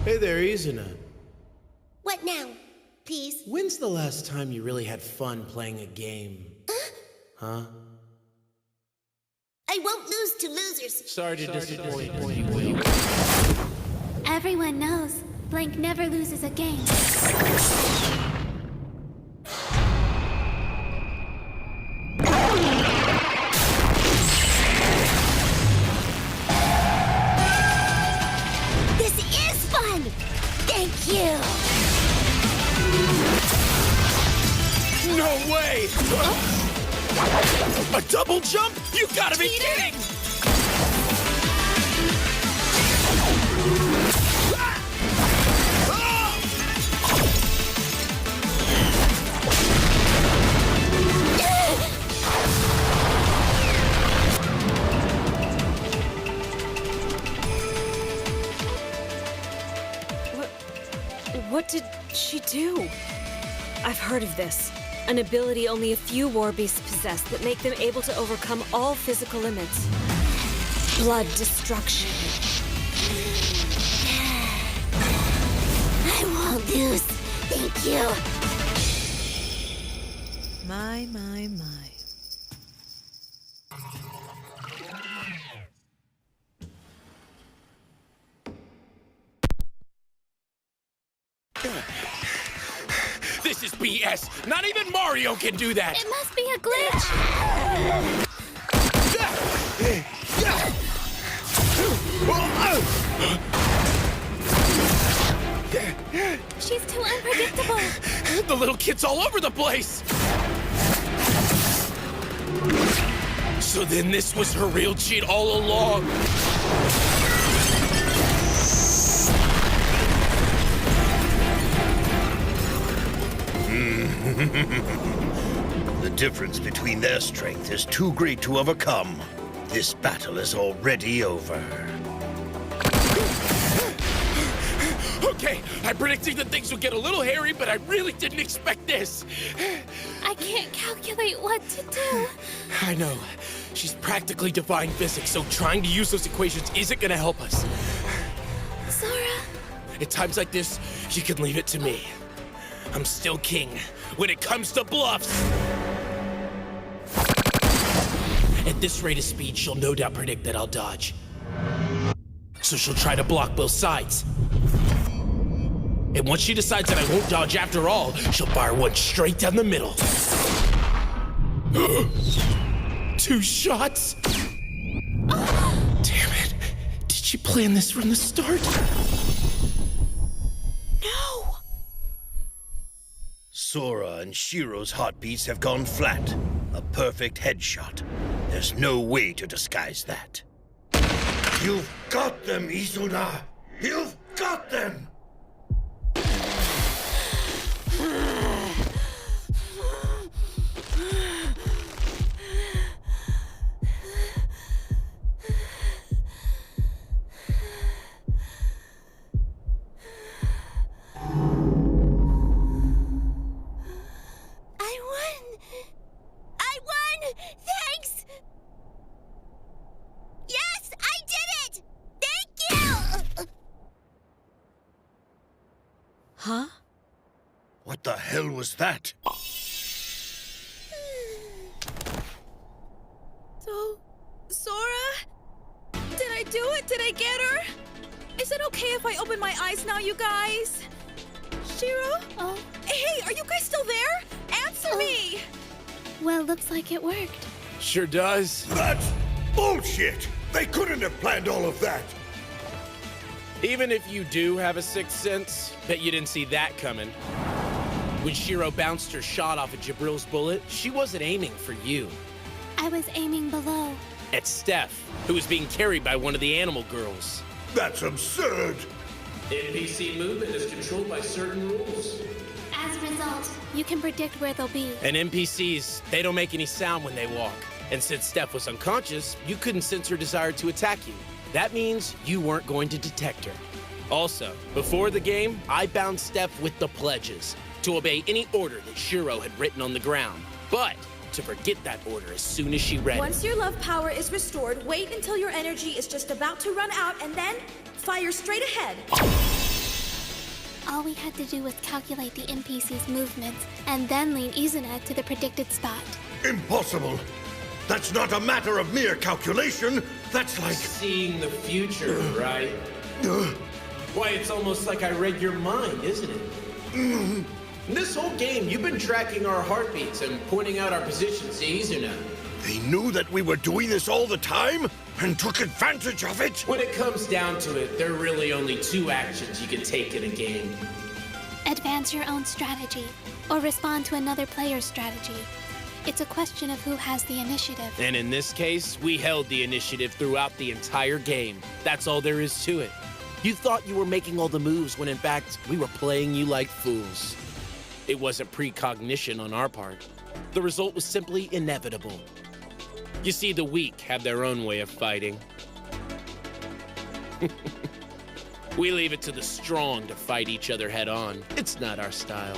Hey there, Izuna. What now? Please? When's the last time you really had fun playing a game? Huh? I won't lose to losers. Sorry to disappoint you. Everyone knows Blank never loses a game. This is fun! Thank you! No way! A double jump? You gotta be kidding! What did she do? I've heard of this. An ability only a few war beasts possess that make them able to overcome all physical limits. Blood destruction. I won't lose. Thank you. My. This is BS! Not even Mario can do that! It must be a glitch. She's too unpredictable. The little kid's all over the place! So then this was her real cheat all along! The difference between their strength is too great to overcome. This battle is already over. Okay, I predicted that things would get a little hairy, but I really didn't expect this. I can't calculate what to do. I know. She's practically defying physics, so trying to use those equations isn't gonna help us. Sora, At times like this, you can leave it to me. I'm still king when it comes to bluffs. At this rate of speed, she'll no doubt predict that I'll dodge. So she'll try to block both sides. And once she decides that I won't dodge after all, she'll fire one straight down the middle. 2 shots? Damn it. Did she plan this from the start? No! Sora and Shiro's heartbeats have gone flat. A perfect headshot. There's no way to disguise that. You've got them, Izuna! You've got them! I won! Thanks! Yes, I did it! Thank you! Huh? What the hell was that? So, Sora? Did I do it? Did I get her? Is it okay if I open my eyes now, you guys? Shiro? oh, Hey, are you guys still there? Answer me! well, looks like it worked. Sure does. That's bullshit! They couldn't have planned all of that! Even if you do have a sixth sense, bet you didn't see that coming. When Shiro bounced her shot off of Jibril's bullet, she wasn't aiming for you. I was aiming below. At Steph, who was being carried by one of the animal girls. That's absurd! NPC movement is controlled by certain rules. As a result, you can predict where they'll be. And NPCs, they don't make any sound when they walk. And since Steph was unconscious, you couldn't sense her desire to attack you. That means you weren't going to detect her. Also, before the game, I bound Steph with the pledges to obey any order that Shiro had written on the ground, but to forget that order as soon as she read it. Once your love power is restored, wait until your energy is just about to run out and then fire straight ahead. All we had to do was calculate the NPC's movements and then lead Izuna to the predicted spot. Impossible! That's not a matter of mere calculation. That's like... Seeing the future, right? Why, it's almost like I read your mind, isn't it? This whole game, you've been tracking our heartbeats and pointing out our positions to Izuna. They knew that we were doing this all the time and took advantage of it? When it comes down to it, there are really only two actions you can take in a game. Advance your own strategy, or respond to another player's strategy. It's a question of who has the initiative. And in this case, we held the initiative throughout the entire game. That's all there is to it. You thought you were making all the moves when in fact, we were playing you like fools. It wasn't precognition on our part. The result was simply inevitable. You see, the weak have their own way of fighting. We leave it to the strong to fight each other head on. It's not our style.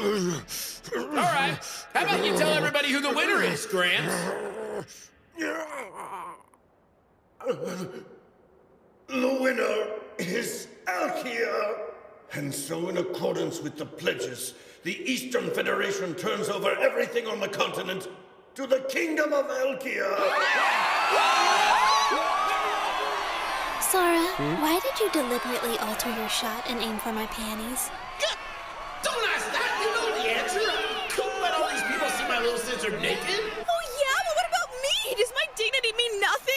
All right, how about you tell everybody who the winner is, Gramps? The winner is Alkia. And so, in accordance with the pledges, the Eastern Federation turns over everything on the continent to the Kingdom of Alkia. Sora, why did you deliberately alter your shot and aim for my panties? Don't ask that! You know the answer! Couldn't let all these people see my little sister naked! Oh, yeah? But what about me? Does my dignity mean nothing?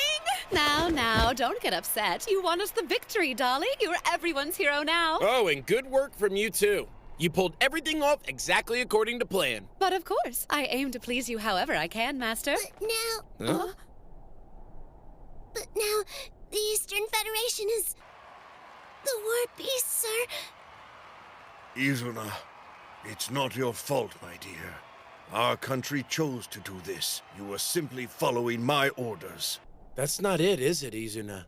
Now, don't get upset. You won us the victory, darling. You're everyone's hero now. Oh, and good work from you, too. You pulled everything off exactly according to plan. But of course, I aim to please you however I can, Master. But now, the Eastern Federation is the War Beast, sir. Izuna, it's not your fault, my dear. Our country chose to do this. You were simply following my orders. That's not it, is it, Izuna?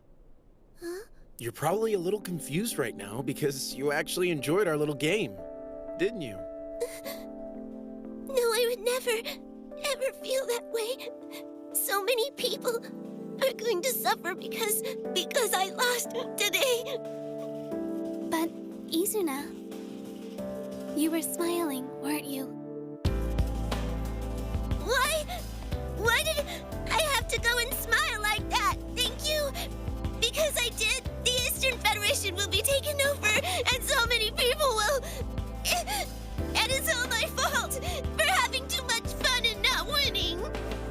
You're probably a little confused right now because you actually enjoyed our little game, didn't you? No, I would never, ever feel that way. So many people are going to suffer because I lost today. But, Izuna, you were smiling, weren't you? Why did I have to go and smile like that? Thank you. Because I did, the Eastern Federation will be taken over, and so many people will... And it's all my fault for having too much fun and not winning.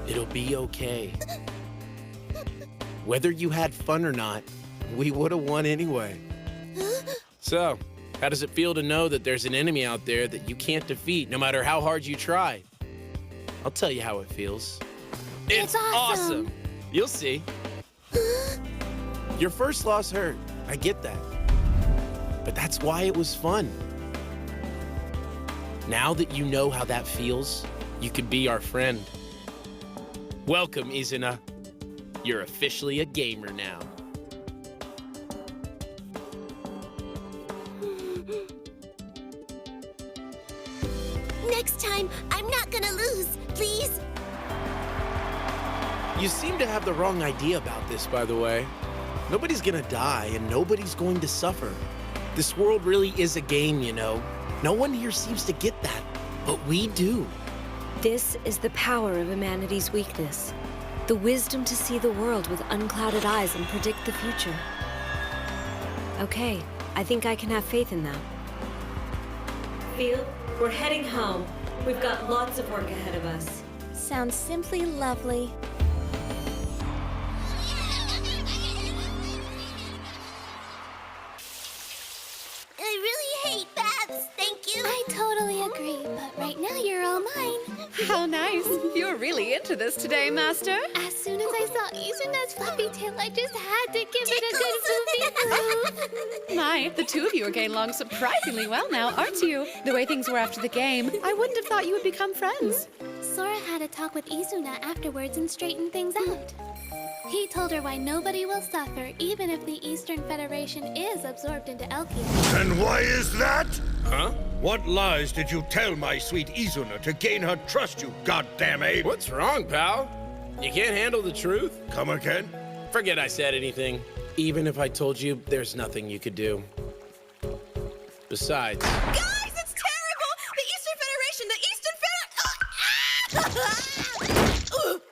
It'll be okay. Whether you had fun or not, we would have won anyway. So, how does it feel to know that there's an enemy out there that you can't defeat no matter how hard you try? I'll tell you how it feels. It's awesome. You'll see. Your first loss hurt. I get that. But that's why it was fun. Now that you know how that feels, you could be our friend. Welcome, Izuna. You're officially a gamer now. Next time, I'm not gonna lose, please. You seem to have the wrong idea about this, by the way. Nobody's gonna die, and nobody's going to suffer. This world really is a game, you know. No one here seems to get that, but we do. This is the power of humanity's weakness. The wisdom to see the world with unclouded eyes and predict the future. Okay, I think I can have faith in that. Field, we're heading home. We've got lots of work ahead of us. Sounds simply lovely. I really hate baths, thank you. I totally agree, but right now you're all mine. How nice. You're really into this today, Master. As soon as I saw Izuna's fluffy tail, I just had to give it a good poopy poo. My, the two of you are getting along surprisingly well now, aren't you? The way things were after the game, I wouldn't have thought you would become friends. Sora had a talk with Izuna afterwards and straightened things out. He told her why nobody will suffer, even if the Eastern Federation is absorbed into Elkia. And why is that? Huh? What lies did you tell my sweet Izuna to gain her trust, you goddamn ape? What's wrong, pal? You can't handle the truth? Come again? Forget I said anything. Even if I told you, there's nothing you could do. Besides, Guys, it's terrible! The Eastern Federation!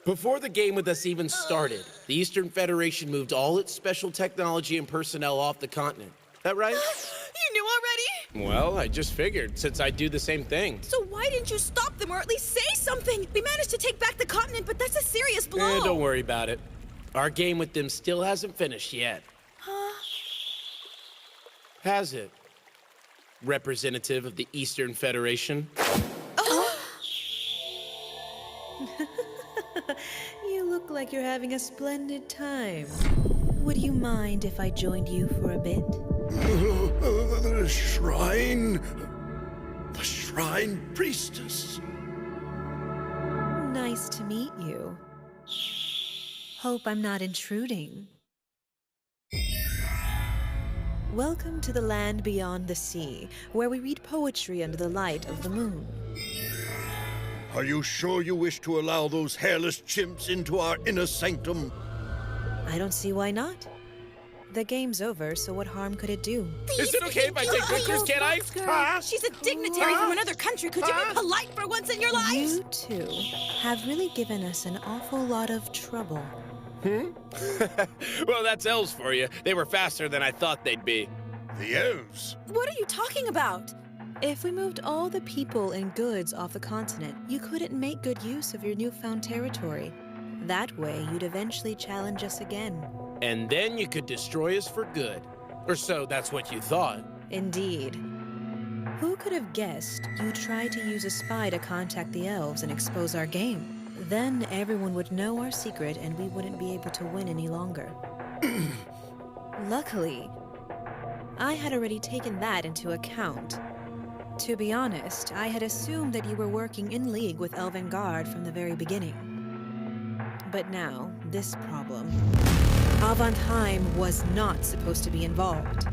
before the game with us even started, the Eastern Federation moved all its special technology and personnel off the continent. That right? You knew already? Well, I just figured, since I'd do the same thing. So why didn't you stop them or at least say something? We managed to take back the continent, but that's a serious blow. Don't worry about it. Our game with them still hasn't finished yet. Has it? Representative of the Eastern Federation? You look like you're having a splendid time. Would you mind if I joined you for a bit? The shrine. The shrine priestess. Nice to meet you. Hope I'm not intruding. Welcome to the land beyond the sea, where we read poetry under the light of the moon. Are you sure you wish to allow those hairless chimps into our inner sanctum? I don't see why not. The game's over, so what harm could it do? Is it okay if I take pictures, can I? Huh? She's a dignitary from another country. Could you be polite for once in your life? You two have really given us an awful lot of trouble. Well, that's elves for you. They were faster than I thought they'd be. The elves? What are you talking about? If we moved all the people and goods off the continent, you couldn't make good use of your newfound territory. That way, you'd eventually challenge us again. And then you could destroy us for good. Or so that's what you thought. Indeed. Who could have guessed you'd try to use a spy to contact the elves and expose our game? Then everyone would know our secret and we wouldn't be able to win any longer. Luckily, I had already taken that into account. To be honest, I had assumed that you were working in league with Elven Guard from the very beginning. But now, this problem. Avontheim was not supposed to be involved.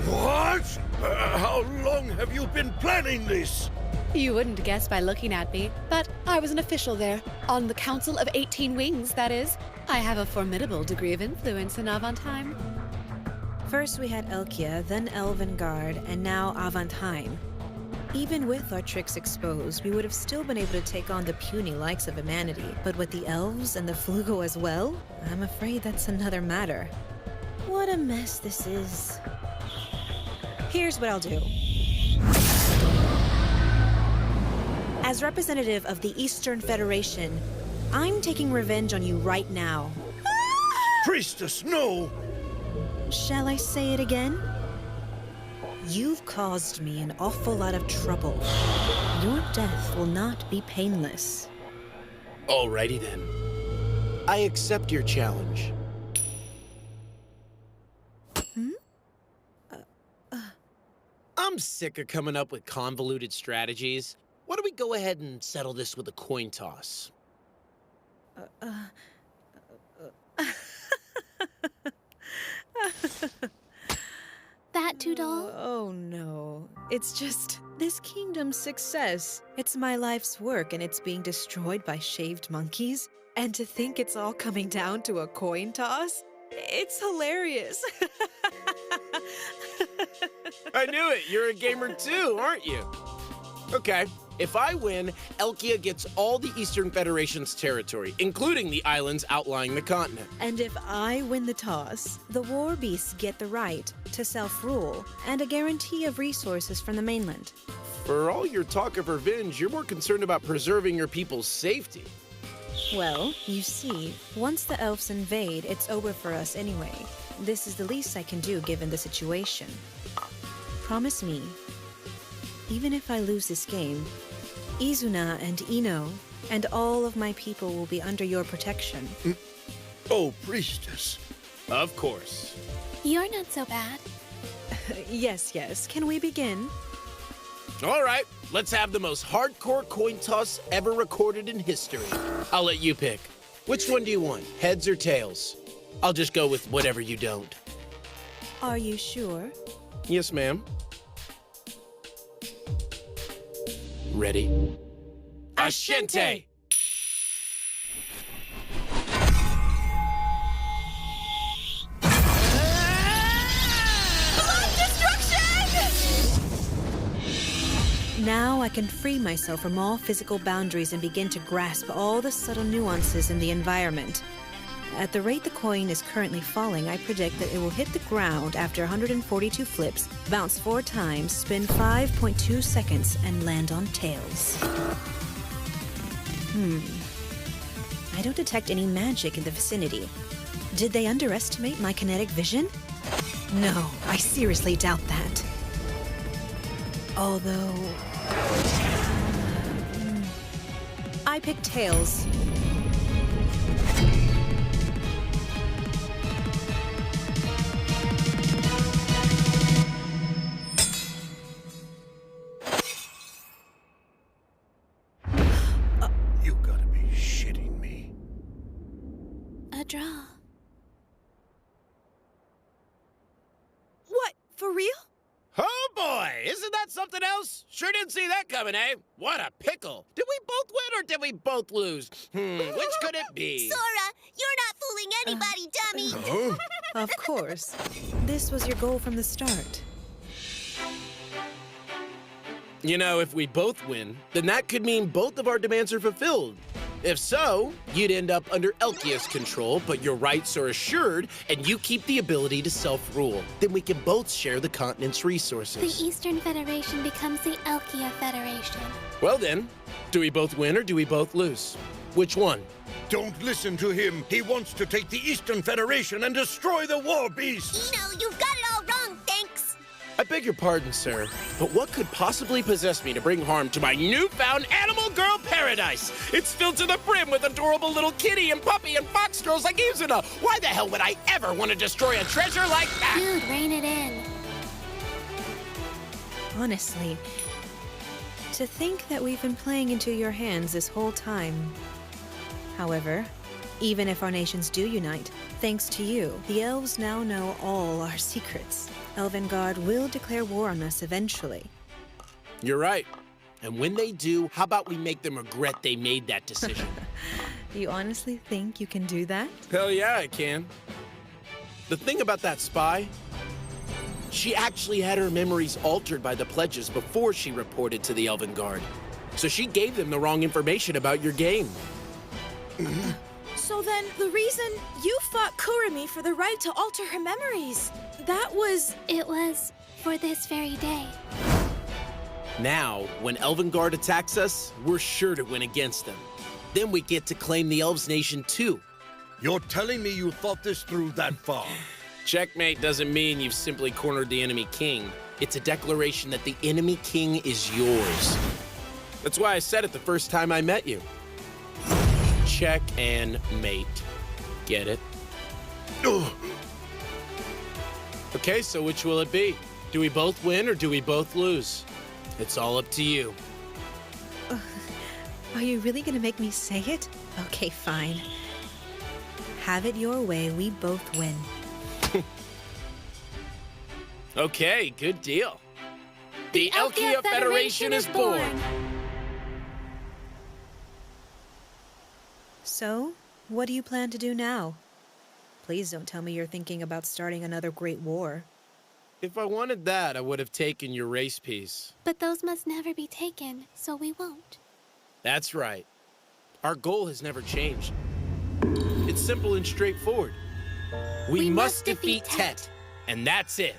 What? How long have you been planning this? You wouldn't guess by looking at me, but I was an official there. On the Council of 18 Wings, that is. I have a formidable degree of influence in Avontheim. First we had Elkia, then Elven Guard, and now Avontheim. Even with our tricks exposed, we would have still been able to take on the puny likes of humanity. But with the elves and the Flugo as well, I'm afraid that's another matter. What a mess this is. Here's what I'll do. As representative of the Eastern Federation, I'm taking revenge on you right now. Priestess, no! Shall I say it again? You've caused me an awful lot of trouble. Your death will not be painless. Alrighty then. I accept your challenge. I'm sick of coming up with convoluted strategies. Why don't we go ahead and settle this with a coin toss? That Toodle? Oh no. It's just this kingdom's success. It's my life's work and it's being destroyed by shaved monkeys. And to think it's all coming down to a coin toss? It's hilarious. I knew it. You're a gamer too, aren't you? Okay. If I win, Elkia gets all the Eastern Federation's territory, including the islands outlying the continent. And if I win the toss, the war beasts get the right to self-rule and a guarantee of resources from the mainland. For all your talk of revenge, you're more concerned about preserving your people's safety. Well, you see, once the elves invade, it's over for us anyway. This is the least I can do given the situation. Promise me, even if I lose this game, Izuna and Ino and all of my people will be under your protection. Oh, priestess. Of course. You're not so bad. Yes. Can we begin? All right, let's have the most hardcore coin toss ever recorded in history. I'll let you pick. Which one do you want, heads or tails? I'll just go with whatever you don't. Are you sure? Yes, ma'am. Ready? Ashente! Now I can free myself from all physical boundaries and begin to grasp all the subtle nuances in the environment. At the rate the coin is currently falling, I predict that it will hit the ground after 142 flips, bounce 4 times, spin 5.2 seconds, and land on tails. I don't detect any magic in the vicinity. Did they underestimate my kinetic vision? No, I seriously doubt that. Although... I pick tails. You gotta be shitting me. A draw. What? For real? Oh boy, isn't that something else? Sure didn't see that coming, eh? What a pickle. Did we both win or did we both lose? Which could it be? Sora, you're not fooling anybody, dummy. Of course. This was your goal from the start. You know, if we both win, then that could mean both of our demands are fulfilled. If so, you'd end up under Elkia's control, but your rights are assured, and you keep the ability to self-rule. Then we can both share the continent's resources. The Eastern Federation becomes the Elkia Federation. Well then, do we both win or do we both lose? Which one? Don't listen to him. He wants to take the Eastern Federation and destroy the War Beast. You've got it all wrong, thanks. I beg your pardon, sir, but what could possibly possess me to bring harm to my newfound animal girl paradise? It's filled to the brim with adorable little kitty and puppy and fox girls like Izuna. Why the hell would I ever want to destroy a treasure like that? Dude, rein it in. Honestly, to think that we've been playing into your hands this whole time. However, even if our nations do unite, thanks to you, the elves now know all our secrets. Elvengard will declare war on us eventually. You're right. And when they do, how about we make them regret they made that decision? You honestly think you can do that? Hell yeah, I can. The thing about that spy, she actually had her memories altered by the pledges before she reported to the Elvengard. So she gave them the wrong information about your game. So then, the reason you fought Kurumi for the right to alter her memories, that was... It was for this very day. Now, when Elvengard attacks us, we're sure to win against them. Then we get to claim the Elves Nation too. You're telling me you thought this through that far? Checkmate doesn't mean you've simply cornered the enemy king. It's a declaration that the enemy king is yours. That's why I said it the first time I met you. Check and mate. Get it? Okay, so which will it be? Do we both win or do we both lose? It's all up to you. Are you really gonna make me say it? Okay, fine. Have it your way, we both win. Okay, good deal. The Elkia Federation is born! So, what do you plan to do now? Please don't tell me you're thinking about starting another great war. If I wanted that, I would have taken your race piece. But those must never be taken, so we won't. That's right. Our goal has never changed. It's simple and straightforward. We must defeat Tet, and that's it.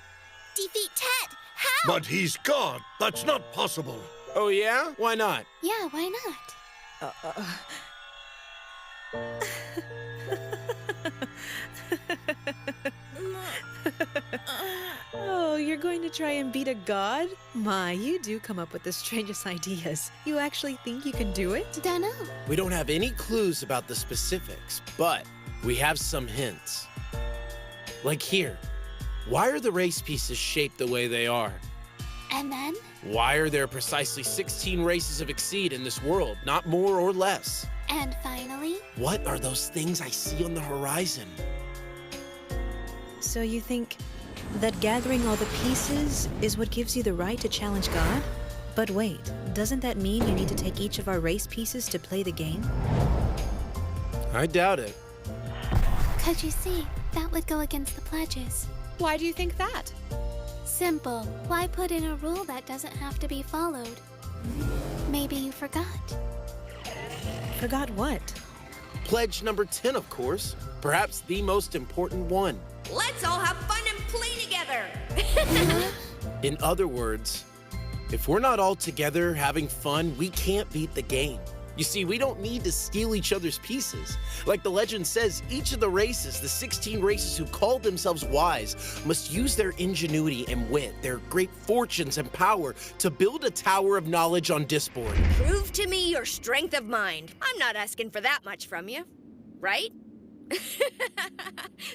Defeat Tet? How? But he's gone. That's not possible. Oh yeah? Why not? Yeah, why not? Oh, you're going to try and beat a god? My, you do come up with the strangest ideas. You actually think you can do it? Dunno. We don't have any clues about the specifics, but we have some hints. Like here. Why are the race pieces shaped the way they are? And then? Why are there precisely 16 races of Exceed in this world, not more or less? And finally? What are those things I see on the horizon? So you think that gathering all the pieces is what gives you the right to challenge God? But wait, doesn't that mean you need to take each of our race pieces to play the game? I doubt it. 'Cause you see, that would go against the pledges. Why do you think that? Simple. Why put in a rule that doesn't have to be followed? Maybe you forgot. Forgot what? Pledge number 10, of course. Perhaps the most important one. Let's all have fun and play together. In other words, if we're not all together having fun, we can't beat the game. You see, we don't need to steal each other's pieces. Like the legend says, each of the races, the 16 races who called themselves wise, must use their ingenuity and wit, their great fortunes and power to build a tower of knowledge on Disboard. Prove to me your strength of mind. I'm not asking for that much from you, right?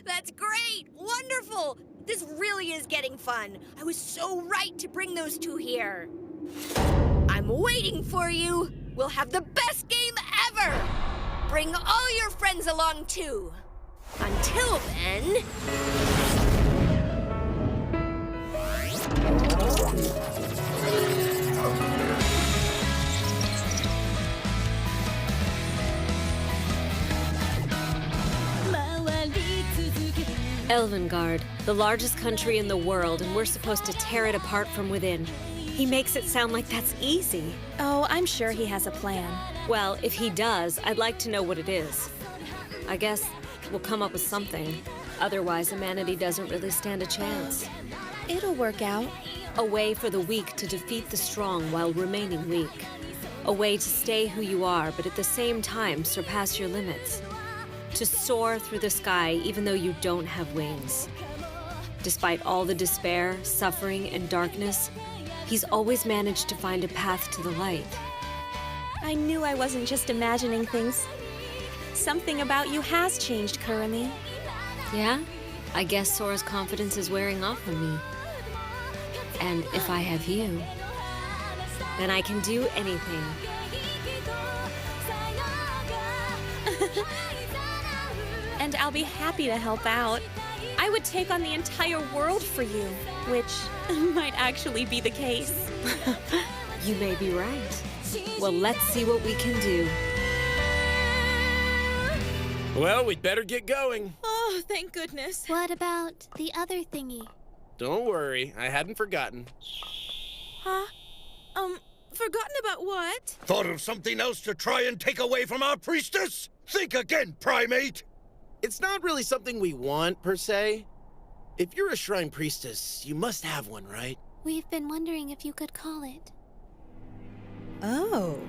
That's great! Wonderful! This really is getting fun. I was so right to bring those two here. I'm waiting for you. We'll have the best game ever! Bring all your friends along too. Until then... Elvengard, the largest country in the world, and we're supposed to tear it apart from within. He makes it sound like that's easy. Oh, I'm sure he has a plan. Well, if he does, I'd like to know what it is. I guess we'll come up with something. Otherwise, humanity doesn't really stand a chance. It'll work out. A way for the weak to defeat the strong while remaining weak. A way to stay who you are, but at the same time surpass your limits. To soar through the sky even though you don't have wings. Despite all the despair, suffering, and darkness, he's always managed to find a path to the light. I knew I wasn't just imagining things. Something about you has changed, Kurumi. Yeah? I guess Sora's confidence is wearing off on me. And if I have you, then I can do anything. And I'll be happy to help out. I would take on the entire world for you, which might actually be the case. You may be right. Well, let's see what we can do. Well, we'd better get going. Oh, thank goodness. What about the other thingy? Don't worry, I hadn't forgotten. Huh? Forgotten about what? Thought of something else to try and take away from our priestess? Think again, primate! It's not really something we want, per se. If you're a shrine priestess, you must have one, right? We've been wondering if you could call it. Oh.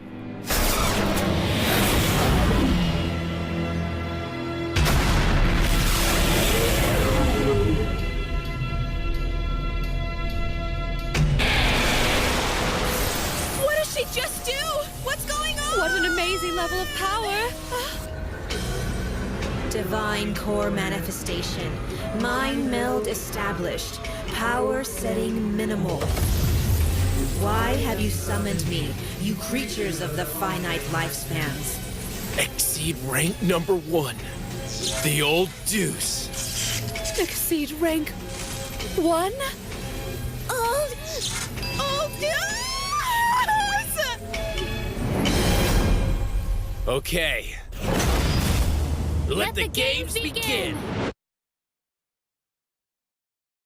What did she just do? What's going on? What an amazing level of power! Divine core manifestation. Mind meld established. Power setting minimal. Why have you summoned me, you creatures of the finite lifespans? Exceed rank number 1. The old deuce. Exceed rank 1? Okay. Let the games begin!